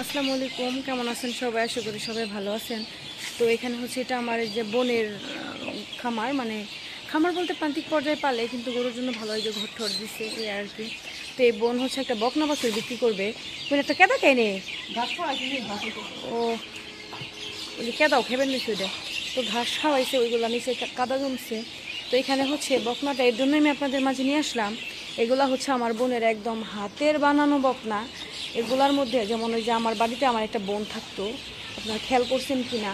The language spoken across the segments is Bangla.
আসসালামু আলাইকুম, কেমন আছেন সবাই? আশা করি সবাই ভালো আছেন। তো এখানে হচ্ছে এটা আমার এই যে বোনের খামার, মানে খামার বলতে প্রান্তিক পর্যায়ে পালে, কিন্তু গরুর জন্য ভালো এই যে ঘর ঠর দিচ্ছে এই আর কি। তো এই বোন হচ্ছে একটা বকনা বাছুর বিক্রি করবে। বোন একটা কেদা কেনে ও ওই যে কেদাও খেবেন নিচ্ছে ওইটা। তো ঘাস খাওয়াইছে, ওইগুলো নিচে কাদা জমছে। তো এখানে হচ্ছে বকনাটা এর জন্যই আমি আপনাদের মাঝে নিয়ে আসলাম। এগুলা হচ্ছে আমার বোনের একদম হাতের বানানো বকনা। এগুলার মধ্যে যেমন ওই যে আমার বাড়িতে আমার একটা বোন থাকতো, আপনারা খেয়াল করছেন কি না?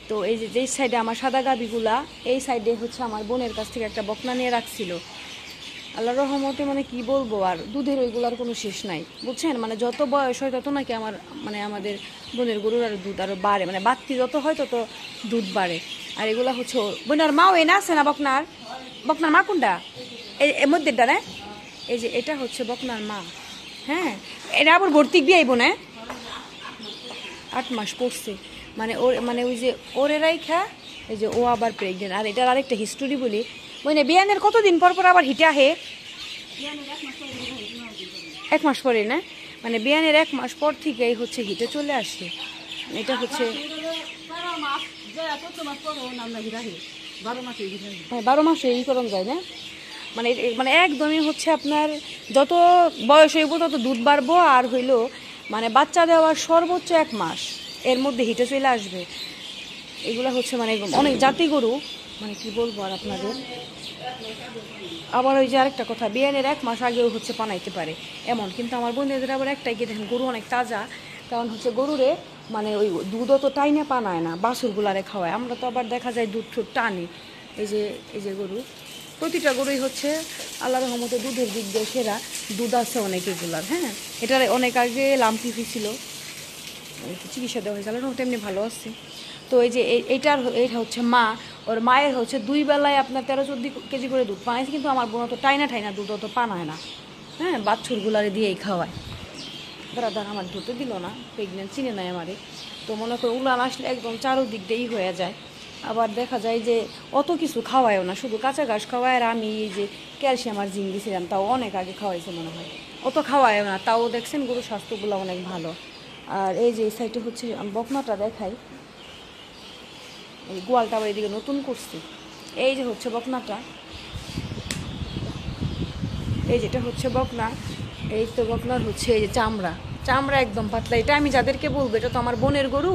তো এই যে যেই সাইডে আমার সাদা গাবিগুলা, এই সাইডে হচ্ছে আমার বোনের কাছ থেকে একটা বকনা নিয়ে রাখছিল। আল্লাহর রহমতে মানে কি বলবো, আর দুধের ওইগুলার কোনো শেষ নাই, বুঝছেন? মানে যত বয়স হয় তত নাকি আমার মানে আমাদের বোনের গরুর আর দুধ আরও বাড়ে, মানে বাড়তি যত হয় তত দুধ বাড়ে। আর এগুলা হচ্ছে বোনের মাও এ না আছে না বকনার? বকনার মা কোনটা? এর মধ্যেটা না? এই যে এটা হচ্ছে বকনার মা। হ্যাঁ, এটা আবার ভর্তিক বিয়ে আইব না? 8 মাস পড়ছে। মানে ওর মানে ওই যে ওরে রাইখা এই যে ও আবার প্রেগনেন্ট। আর এটার আরেকটা হিস্টোরি বলি, মানে বিয়ানের কতদিন পর পর আবার হিটে আহে? 1 মাস পরে না? মানে বিয়ানের 1 মাস পর থেকেই হচ্ছে হিটে চলে আসে। এটা হচ্ছে 12 মাসে ই করণ যায় না? মানে মানে একদমই হচ্ছে আপনার যত বয়স হইব তত দুধ বাড়বো, আর হইলো মানে বাচ্চা দেওয়ার সর্বোচ্চ 1 মাস এর মধ্যে হিটে চলে আসবে। এগুলো হচ্ছে মানে অনেক জাতি গরু, মানে কি বলবো আর আপনাদের। আবার ওই যে আরেকটা কথা, বিয়ানের 1 মাস আগেও হচ্ছে পানাইতে পারে এমন। কিন্তু আমার বোনদের আবার একটাই কি দেখেন, গরু অনেক তাজা। কারণ হচ্ছে গরুরে মানে ওই দুধও তো টাইনে পানায় না, বাছুরগুলারে খাওয়ায়। আমরা তো আবার দেখা যায় দুধ ঠুধ টানি। এই যে গরু, প্রতিটা গরুই হচ্ছে আল্লাহর রহমতে দুধের দিক দিয়ে সেরা। দুধ আছে অনেক এগুলার। হ্যাঁ, এটার অনেক আগে লাম্পি ছিল, চিকিৎসা দেওয়া হয়েছে, আল্লাহর রহমতে এমনি ভালো আছে। তো এই যে এটা হচ্ছে মা। ওর মায়ের হচ্ছে 2 বেলায় আপনার 13-14 কেজি করে দুধ পানাইছে। কিন্তু আমার বোন তো টাইনা দুধ অত পানায় না। হ্যাঁ, বাছুরগুলারে দিয়েই খাওয়ায়। দাদা আমার ধুতে দিল না, প্রেগনেন্ট চিনে নেয় আমারে। তো মনে করো উলান আসলে একদম চারোদিক দিয়েই হয়ে যায়। আবার দেখা যায় যে অত কিছু খাওয়ায়ও না, শুধু কাঁচা ঘাস খাওয়ায়। আর আমি এই যে ক্যালসিয়াম আর জিঙ্ক দিয়েছিলাম, তাও অনেক আগে খাওয়াইছে মনে হয়। অত খাওয়ায়ও না, তাও দেখছেন গরুর স্বাস্থ্যগুলো অনেক ভালো। আর এই যে এই সাইডে হচ্ছে আমি বকনাটা দেখাই, এই গোয়ালটা আবার এদিকে নতুন করছি। এই যে হচ্ছে বকনাটা, এই যেটা হচ্ছে বকনা। এই তো বকনার হচ্ছে এই যে চামড়া, চামড়া একদম পাতলা। এটা আমি যাদেরকে বলবো, এটা তো আমার বোনের গরু,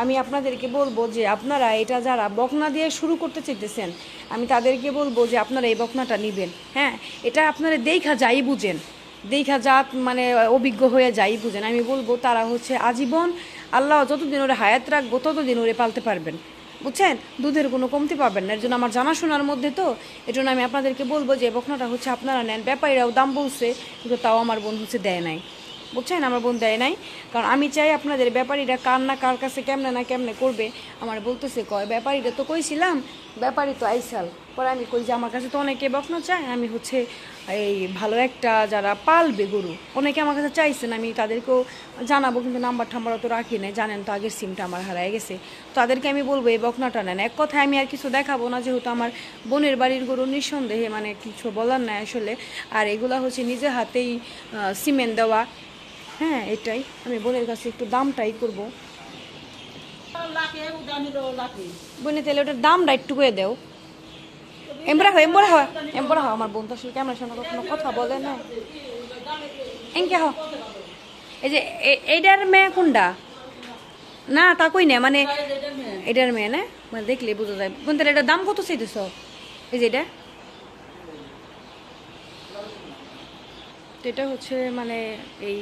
আমি আপনাদেরকে বলবো যে আপনারা এটা যারা বকনা দিয়ে শুরু করতে চাইতেছেন, আমি তাদেরকে বলবো যে আপনারা এই বকনাটা নেবেন। হ্যাঁ, এটা আপনারা দেখা যাই বুঝেন, দেখা জাত মানে অভিজ্ঞ হয়ে যাই বুঝেন। আমি বলবো তারা হচ্ছে আজীবন আল্লাহ যতদিন ওরে হায়াত রাখবো ততদিন ওরে পালতে পারবেন, বুঝছেন? দুধের কোনো কমতি পাবেন না। এর জন্য আমার জানাশোনার মধ্যে তো, এর জন্য আমি আপনাদেরকে বলবো যে বকনাটা হচ্ছে আপনারা নেন। ব্যাপারীরাও দাম বলছে, কিন্তু তাও আমার বোন হচ্ছে দেয় নাই, বুঝছেন? আমার বোন দেয় নাই। কারণ আমি চাই আপনাদের ব্যাপারীরা কার না কার কাছে কেমনে না কেমনে করবে। আমার বলতেছে কয় ব্যাপারীরা তো কইছিলাম, ব্যাপারী তো আইসাল। পরে আমি কই যে আমার কাছে তো অনেকে বকনা চায়, আমি হচ্ছে এই ভালো একটা যারা পালবে গরু, অনেকে আমার কাছে চাইছেন, আমি তাদেরকেও জানাবো। কিন্তু নাম্বার ঠাম্বার তো রাখি নাই, জানেন তো আগের সিমটা আমার হারায় গেছে। তাদেরকে আমি বলবো এই বকনাটা নেন। এক কথায় আমি আর কিছু দেখাবো না, যেহেতু আমার বোনের বাড়ির গরু, নিঃসন্দেহে মানে কিছু বলার নাই আসলে। আর এগুলা হচ্ছে নিজে হাতেই সিমেন্ট দেওয়া। হ্যাঁ, এটাই আমি বোনের কাছে একটু দামটাই করবো। বোনে তাহলে ওটার দামটা একটু করে দেও। এমবরা হয় আমার বোন তো আসলে ক্যামেরার সামনে কখনো কথা বলে না। এনকে হ, এই যে এইটার মেয়ে কোনটা? না তা কই না, মানে এটার মেয়ে না, মানে দেখলে বোঝা যায়। বোন তাহলে এটার দাম কত চাইতেছ? এই যে এটা, তো এটা হচ্ছে মানে এই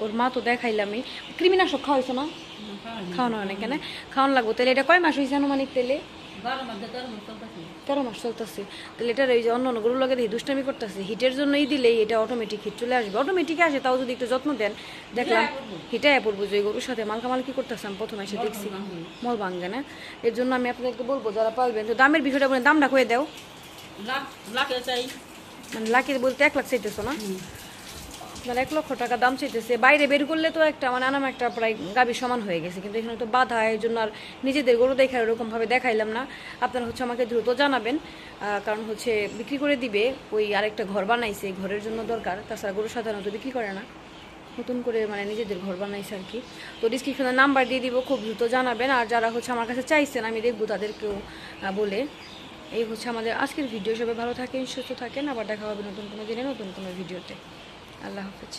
ওর মা তো দেখাইলামই। কৃমিনাশক খাওয়াইছো না? খাওয়ানো হয় না কেন? খাওয়ানো লাগবো। তাহলে এটা কয় মাস হয়েছে আনুমানিক? তেলে 13 মাস চলতেছে। তাহলে এটার এই যে অন্য অন্য গরুর লাগে দেখি দুষ্টামি করতেছে, হিটের জন্যই দিলেই এটা অটোমেটিক হিট চলে আসবে। অটোমেটিক আসে, তাও যদি একটু যত্ন দেন। দেখলাম হিটায় পড়বো যে গরুর সাথে মালকামাল কি করতেছে, আমি প্রথমে এসে দেখছি মল ভাঙ্গে না। এর জন্য আমি আপনাদেরকে বলবো যারা পালবেন, তো দামের বিষয়টা বলে দামটা কয়ে দাও। মানে লাখের বলতে 1 লাখ চাইতেছো না? মানে 1 লক্ষ টাকা দাম চাইতেছে। বাইরে বের করলে তো একটা মানে আনাম একটা প্রায় গাভীর সমান হয়ে গেছে, কিন্তু এখানে তো বাধা, এর জন্য আর নিজেদের গরু দেখা এরকমভাবে দেখাইলাম না। আপনারা হচ্ছে আমাকে দ্রুত জানাবেন, কারণ হচ্ছে বিক্রি করে দিবে। ওই আরেকটা ঘর বানাইছে, ঘরের জন্য দরকার, তাছাড়া গরু সাধারণত বিক্রি করে না। নতুন করে মানে নিজেদের ঘর বানাইছে আর কি। তো ডিসক্রিপশনে নাম্বার দিয়ে দিব, খুব দ্রুত জানাবেন। আর যারা হচ্ছে আমার কাছে চাইছেন আমি দেখবো তাদেরকেও বলে। এই হচ্ছে আমাদের আজকের ভিডিও। সবাই ভালো থাকেন, সুস্থ থাকেন, আবার দেখা হবে নতুন কোনো দিনে নতুন কোনো ভিডিওতে। আল্লাহ হাফেজ।